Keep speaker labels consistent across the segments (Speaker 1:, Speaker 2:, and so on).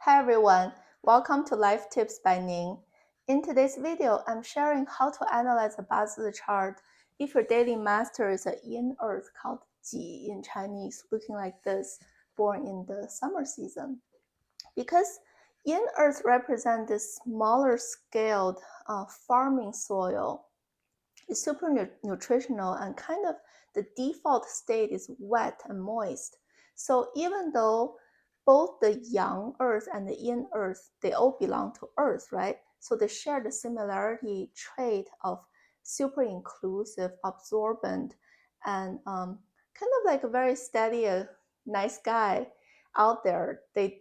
Speaker 1: Hi everyone, welcome to Life Tips by Ning. In today's video, I'm sharing how to analyze a Bazi chart if your daily master is a Yin Earth called Ji in Chinese, looking like this, born in the summer season. Because Yin Earth represents this smaller scaled farming soil, it's super nutritional and kind of the default state is wet and moist. So even though both the Yang Earth and the Yin Earth, they all belong to Earth, right? So they share the similarity trait of super inclusive, absorbent, and kind of like a very steady, nice guy out there. They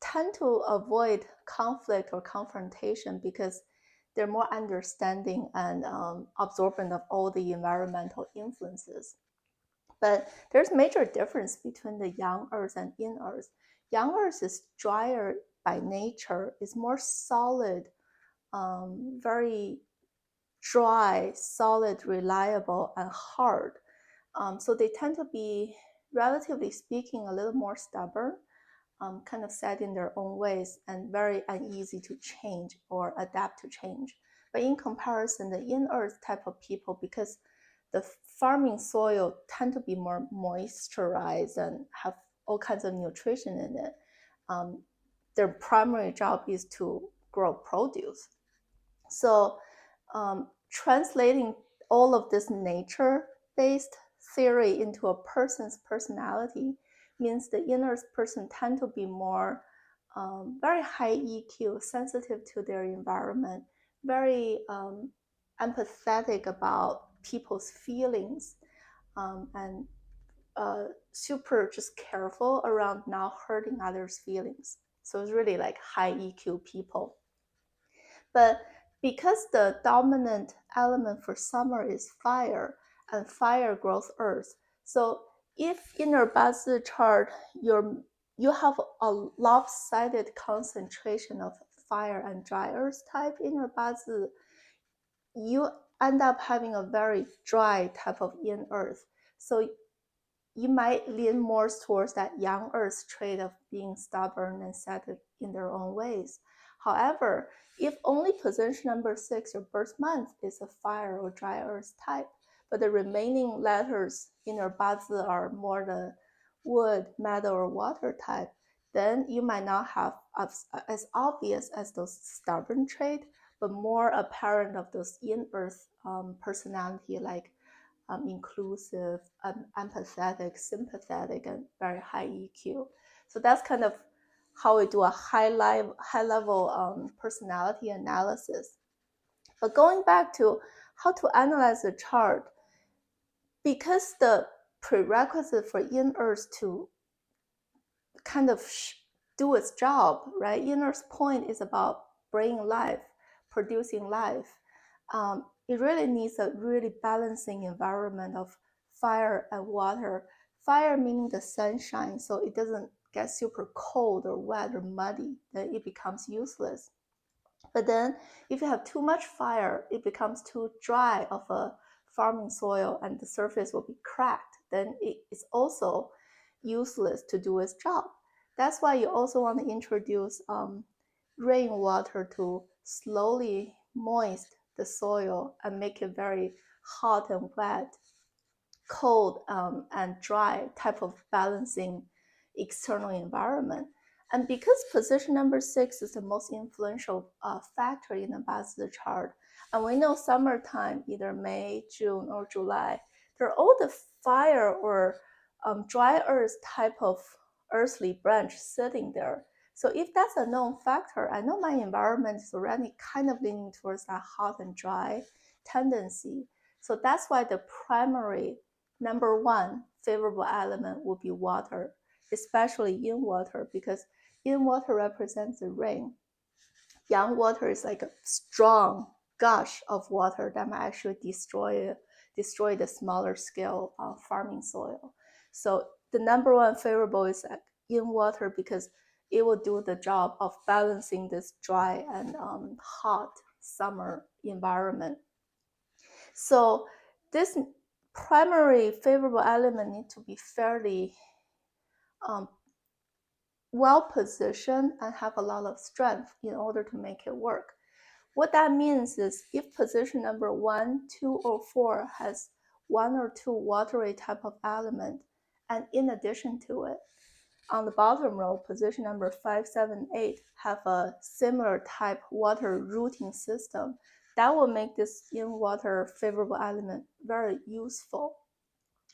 Speaker 1: tend to avoid conflict or confrontation because they're more understanding and absorbent of all the environmental influences. But there's major difference between the Yang Earth and Yin Earth. Yang Earth is drier by nature, it's more solid, very dry, solid, reliable, and hard. So they tend to be, relatively speaking, a little more stubborn, kind of set in their own ways and very uneasy to change or adapt to change. But in comparison, the Yin Earth type of people, because the farming soil tend to be more moisturized and have all kinds of nutrition in it, their primary job is to grow produce. So translating all of this nature-based theory into a person's personality means the Yin Earth person tend to be more very high EQ, sensitive to their environment, very empathetic about people's feelings, and super just careful around not hurting others' feelings. So it's really like high EQ people. But because the dominant element for summer is fire, and fire grows earth, so if in your Bazi chart you have a lopsided concentration of fire and dry earth type in your Bazi, you end up having a very dry type of Yin Earth. So you might lean more towards that Yang Earth trait of being stubborn and set in their own ways. However, if only position number 6, your birth month, is a fire or dry earth type, but the remaining letters in your Bazi are more the wood, metal, or water type, then you might not have as obvious as those stubborn trait, but more apparent of those Yin Earth personality, like inclusive, empathetic, sympathetic, and very high EQ. So that's kind of how we do a high level personality analysis. But going back to how to analyze the chart, because the prerequisite for Yin Earth to kind of do its job, right? Yin Earth's point is about bringing life, producing life. It really needs a really balancing environment of fire and water. Fire meaning the sunshine, so it doesn't get super cold or wet or muddy, then it becomes useless. But then if you have too much fire, it becomes too dry of a farming soil and the surface will be cracked. Then it's also useless to do its job. That's why you also want to introduce rainwater to slowly moist the soil and make it very hot and wet, cold and dry type of balancing external environment. And because position number 6 is the most influential factor in the Bazi chart, and we know summertime, either May, June, or July, they're all the fire or dry earth type of earthly branch sitting there. So if that's a known factor, I know my environment is already kind of leaning towards that hot and dry tendency. So that's why the primary number 1 favorable element would be water, especially Yin water, because Yin water represents the rain. Yang water is like a strong gush of water that might actually destroy the smaller scale farming soil. So the number 1 favorable is Yin water because it will do the job of balancing this dry and hot summer environment. So this primary favorable element need to be fairly well positioned and have a lot of strength in order to make it work. What that means is if position number 1, 2, or 4 has 1 or 2 watery type of element, and in addition to it, on the bottom row, position number 5, 7, 8 have a similar type water routing system, that will make this yin water favorable element very useful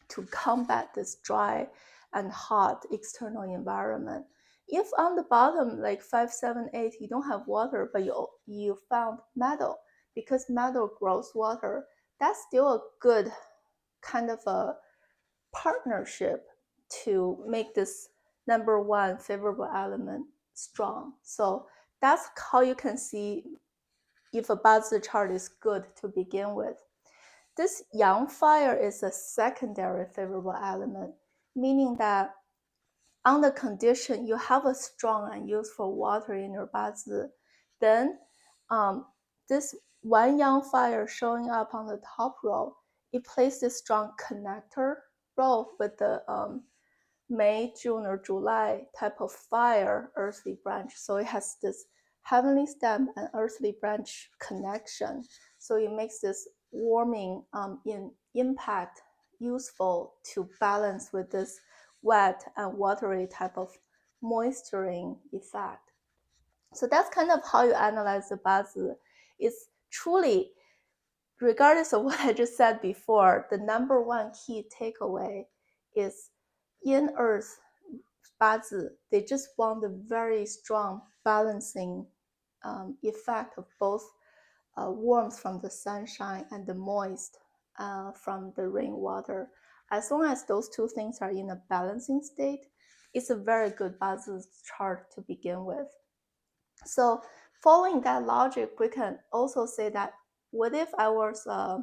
Speaker 1: to combat this dry and hot external environment. If on the bottom, like 5, 7, 8, you don't have water, but you found metal, because metal grows water, that's still a good kind of a partnership to make this number 1 favorable element strong. So that's how you can see if a Bazi chart is good to begin with. This Yang Fire is a secondary favorable element, meaning that on the condition you have a strong and useful water in your Bazi, then this one Yang Fire showing up on the top row, it plays this strong connector role with the May, June, or July type of fire earthly branch. So it has this heavenly stem and earthly branch connection. So it makes this warming in impact useful to balance with this wet and watery type of moisturing effect. So that's kind of how you analyze the Bazi. It's truly, regardless of what I just said before, the number 1 key takeaway is Yin Earth Bazi, they just want the very strong balancing effect of both warmth from the sunshine and the moist from the rainwater. As long as those two things are in a balancing state, it's a very good Bazi chart to begin with. So following that logic, we can also say that what if I was a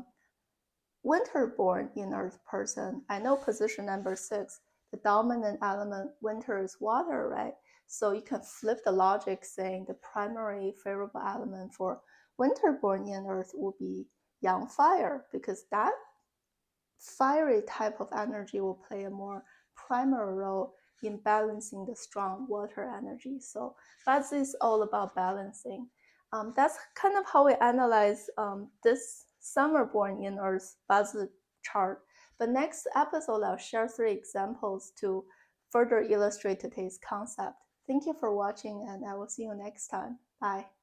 Speaker 1: winter-born Yin Earth person? I know position number 6, the dominant element winter is water, right? So you can flip the logic saying the primary favorable element for winter-born Yin Earth will be Yang Fire, because that fiery type of energy will play a more primary role in balancing the strong water energy. So Bazi is all about balancing. That's kind of how we analyze this summer-born Yin Earth Bazi chart. But next episode, I'll share 3 examples to further illustrate today's concept. Thank you for watching, and I will see you next time. Bye.